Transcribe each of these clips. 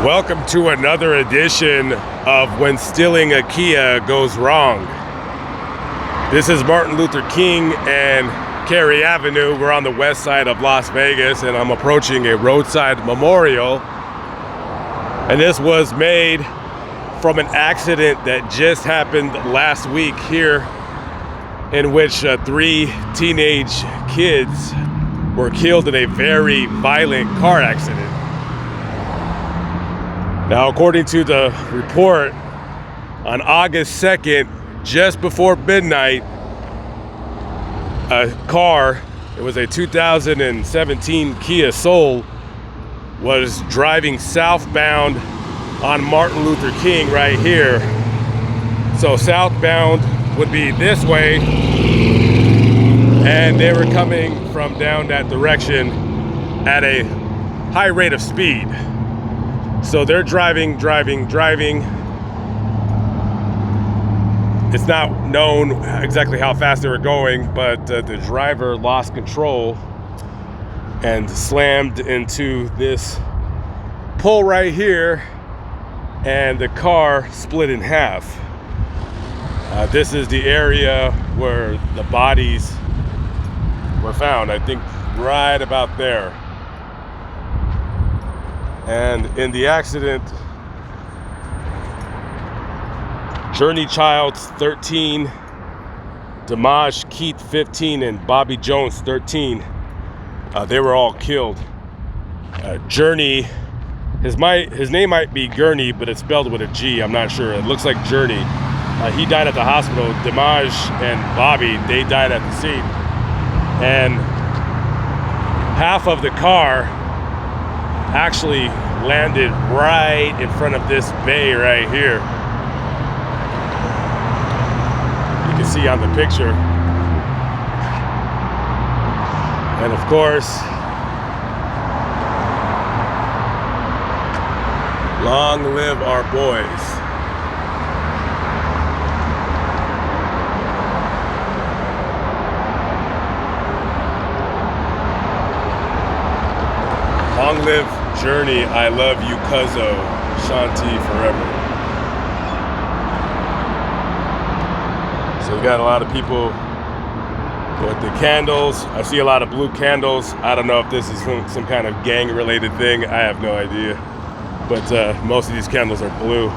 Welcome to another edition of When Stealing a Kia Goes Wrong. This is Martin Luther King and Cary Avenue. We're on the west side of Las Vegas, and I'm approaching a roadside memorial. And this was made from an accident that just happened last week here, in which 3 teenage kids were killed in a very violent car accident. Now, according to the report, on August 2nd, just before midnight, a car, it was a 2017 Kia Soul, was driving southbound on Martin Luther King right here. So southbound would be this way, and they were coming from down that direction at a high rate of speed. So they're driving. It's not known exactly how fast they were going, but the driver lost control and slammed into this pole right here, and the car split in half. This is the area where the bodies were found, I think right about there. And in the accident, Journey Childs, 13, Damaj Keith, 15, and Bobby Jones, 13. They were all killed. Journey, his name might be Gurney, but it's spelled with a G. I'm not sure. It looks like Journey. He died at the hospital. Damaj and Bobby, they died at the scene. And half of the car actually landed right in front of this bay right here. You can see on the picture. And of course, long live our boys. Long live Journey, I love you, Cuzzo, Shanti forever. So we got a lot of people with the candles. I see a lot of blue candles. I don't know if this is some kind of gang-related thing. I have no idea. But most of these candles are blue.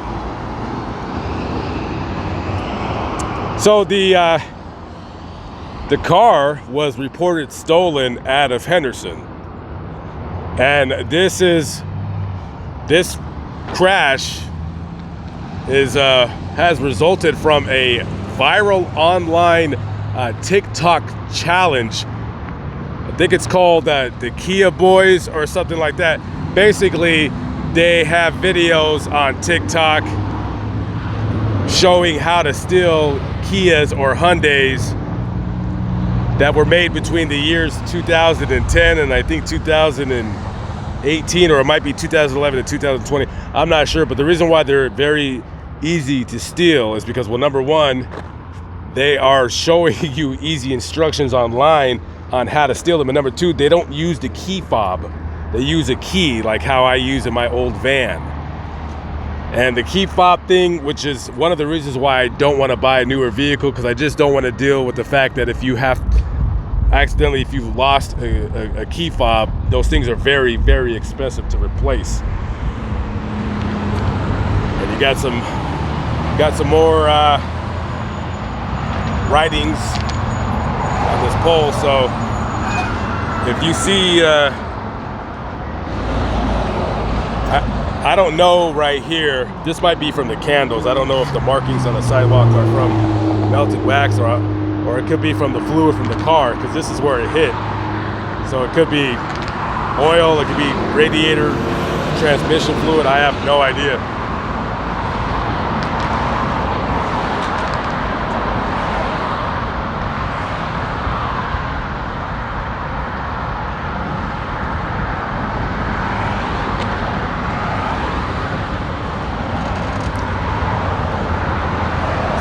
So the car was reported stolen out of Henderson. And this crash has resulted from a viral online TikTok challenge. I think it's called the Kia Boys or something like that. Basically, they have videos on TikTok showing how to steal Kias or Hyundais that were made between the years 2010 and I think 2018, or it might be 2011 and 2020. I'm not sure, but the reason why they're very easy to steal is because, well, number one, they are showing you easy instructions online on how to steal them, and number two, they don't use the key fob. They use a key like how I use in my old van. And the key fob thing, which is one of the reasons why I don't want to buy a newer vehicle, because I just don't want to deal with the fact that if you've lost a key fob, those things are very, very expensive to replace. And you got some more writings on this pole. So if you see, I don't know right here, this might be from the candles. I don't know if the markings on the sidewalk are from melted wax or it could be from the fluid from the car, because this is where it hit. So it could be oil, it could be radiator transmission fluid, I have no idea.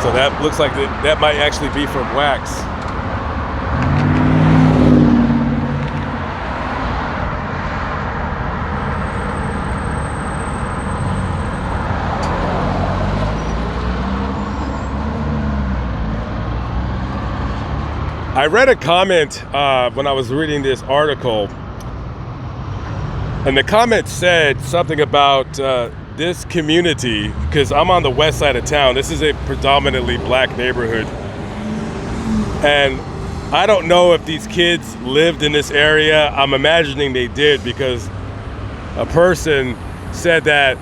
So that looks like that might actually be from wax. I read a comment when I was reading this article, and the comment said something about this community, because I'm on the west side of town. This is a predominantly black neighborhood. And I don't know if these kids lived in this area. I'm imagining they did, because a person said that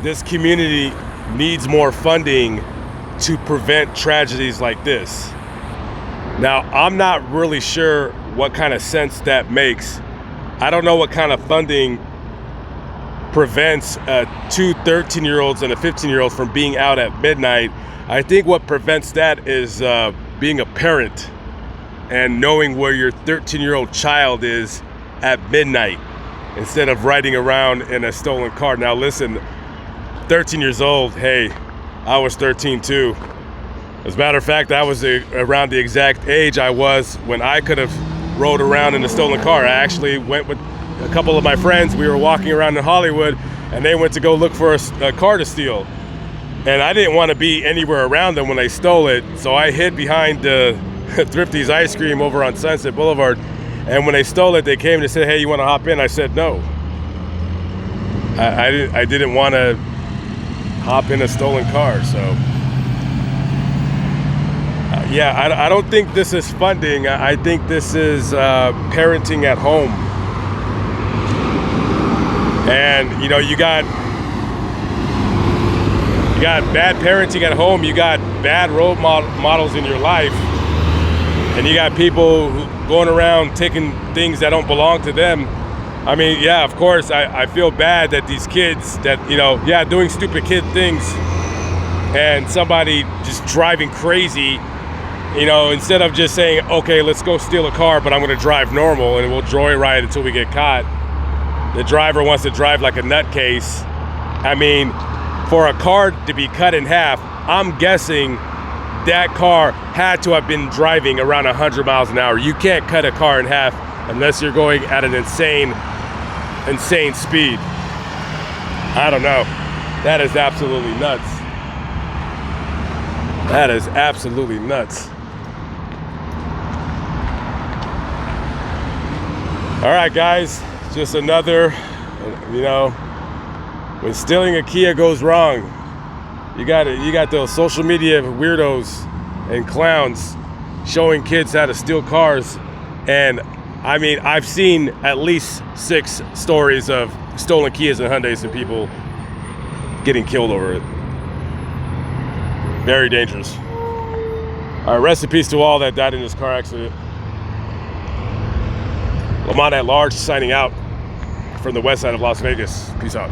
this community needs more funding to prevent tragedies like this. Now, I'm not really sure what kind of sense that makes. I don't know what kind of funding prevents two 13-year-olds and a 15-year-old from being out at midnight. I think what prevents that is being a parent and knowing where your 13-year-old child is at midnight instead of riding around in a stolen car. Now listen, 13 years old, hey, I was 13 too. As a matter of fact, I was around the exact age I was when I could have rode around in a stolen car. I actually went with a couple of my friends. We were walking around in Hollywood, and they went to go look for a car to steal. And I didn't want to be anywhere around them when they stole it, so I hid behind Thrifty's Ice Cream over on Sunset Boulevard. And when they stole it, they came and said, "Hey, you want to hop in?" I said no. I didn't want to hop in a stolen car, so... Yeah, I don't think this is funding. I think this is parenting at home. And, you know, you got bad parenting at home. You got bad role models in your life. And you got people going around taking things that don't belong to them. I mean, yeah, of course, I feel bad that these kids that, you know, yeah, doing stupid kid things and somebody just driving crazy. You know, instead of just saying, okay, let's go steal a car, but I'm going to drive normal and we'll joyride until we get caught. The driver wants to drive like a nutcase. I mean, for a car to be cut in half, I'm guessing that car had to have been driving around 100 miles an hour. You can't cut a car in half unless you're going at an insane speed. I don't know. That is absolutely nuts. That is absolutely nuts. All right, guys, just another, you know, when stealing a Kia goes wrong, you got those social media weirdos and clowns showing kids how to steal cars. And I mean, I've seen at least 6 stories of stolen Kias and Hyundais and people getting killed over it. Very dangerous. All right, rest in peace to all that died in this car accident. Lamont at large, signing out from the west side of Las Vegas. Peace out.